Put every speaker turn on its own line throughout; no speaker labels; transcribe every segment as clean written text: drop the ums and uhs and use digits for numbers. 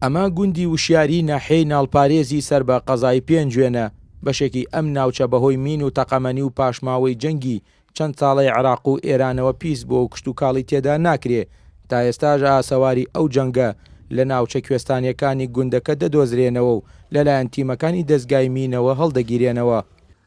ئەمە گوندی وشیاری ناحیەی ناڵپارێزی سەر بە قەزای پێنجوێنە بەشێکی ئەم ناوچە بەهۆی مین و تەقەمەنی و پاشماوەی جەنگی چەند ساڵەی عێراق و ئێرانەوە پیس بۆ و کشت و کاڵی تێدا ناکرێ تا ئێستاژ ئاسەواری ئەو جەنگە لە ناوچە کوێستانیەکانی گوندەکە دەدۆزرێنەوە و لەلایەن تیمەکانی دەستگای مینەوە هەڵدەگیرێنەوە.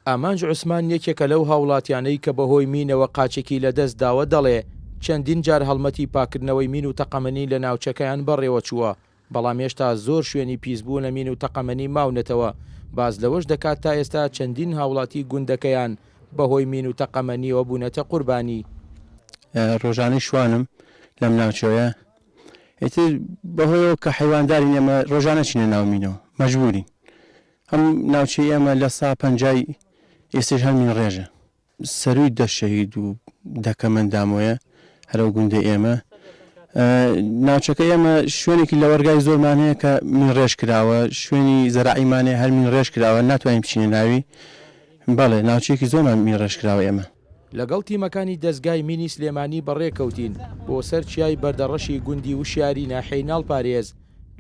ئامانج عوسمان یەکێکە لەو هاوڵاتیانەی کە بەهۆی مینەوە قاچێکی لەدەست داوە دەڵێ چەندین جار هەڵمەتی پاکردنەوەی مین و تەقەمەنی لە ناوچەکەیان بەڕێوە چووە، بەڵام هێشتا زۆر شوێنی پیسبوو لە مین و تەقەمەنی ماونەتەوە. باز لەوەش دەکات تا ئێستا چەندین هاوڵاتی گوندەکەیان بەهۆی مین و تەقەمەنیەوە بوونەتە قوربانی.
ڕۆژانەی شوانم لەم ناوچەیە ئیتر بەهۆیەوە کە حیوانداری ئێمە ڕۆژانە چینە ناومینەوە مەجبورین. ئەم ناوچەی ئێمە لە سا پەنجای ئێستش هەمین ڕێژە سەروی دەشەهید و دەکەمەندامۆیە هەرو گوندە ئێمە. ناوچەکە ئێمە شوێنێکی لە وەرگای زۆرمان هەیە کە من ڕێژ کراوە، شوێنی زەراعیمانێ هەر من ڕێژ کراوە، ناتوانین بچینە ناوی. بەڵێ ناوچەیەکی زۆرمان من ڕێژ کراوە ئێمە.
لەگەڵ تیمەکانی دەستگای مینی سلێمانی بەڕێکەوتین بۆ سەر چیای بەردەڕەشی گوندی وشیاری ناحیەی ناڵپارێز.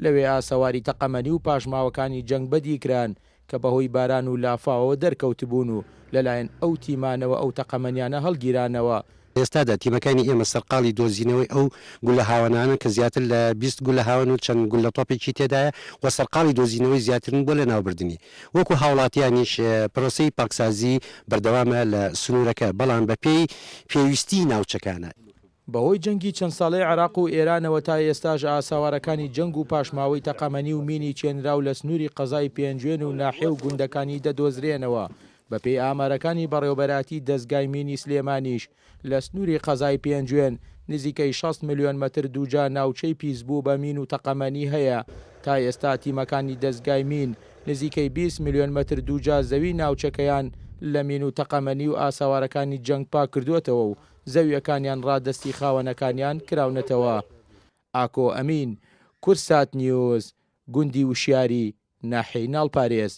لەوێ ئاسەواری تەقەمەنی و پاشماوەکانی جەنگ بەدیکران کە بەهۆی باران و لافاوەوە دەرکەوتبوون و لەلایەن ئەو تیمانەوە ئەو تەقەمەنیانە هەڵگیرانەوە.
ئێستادا تیمەکانی ئێمە سەرقاڵی دۆزینەوەی ئەو گولە هاوانانە کە زیاتر لە 20 گولە هاوان و چەند گولە تۆپێکی تێدایە و سەرقاڵی دۆزینەوەی زیاترن بۆ لە ناوبردننی وەکو هاوڵاتیانیش پرۆسەی پاکسازی بەردەوامە لە سنوورەکە، بەڵام بە پێی پێویستی ناوچەکانە.
بەهۆی جەنگی چەند ساڵەی عێراق و ئێرانەوە تا ئێستاژ ئاساوارەکانی جەنگ و پاشماوەی تەقەمەنی و مینی چێنراو لە سنووری قەزای پێنجوێن و ناحێ و گوندەکانی دەدۆزرێنەوە. بەپێی ئامارەکانی بەڕێوەبەراتی دەستگای مینی سلێمانیش لە سنووری قەزای پێنجوێن نزیکەی 60 ملیۆن مەتر دووجا ناوچەی پیسبوو بە مین و تەقەمەنی هەیە. تا ئێستا تیمەکانی دەستگای مین نزیکەی 20 ملیۆن مەتر دووجا زەوی ناوچەکەیان لە مین و تەقەمەنی و ئاساوارەکانی جەنگ پاک کردوێتەوە و زەویەکانیان ڕادستی خاوەنەکانیان کراونەتەوە. ئاکۆ ئەمین، کورسات نیوز، گوندی وشیاری ناحیەی ناڵپارێز.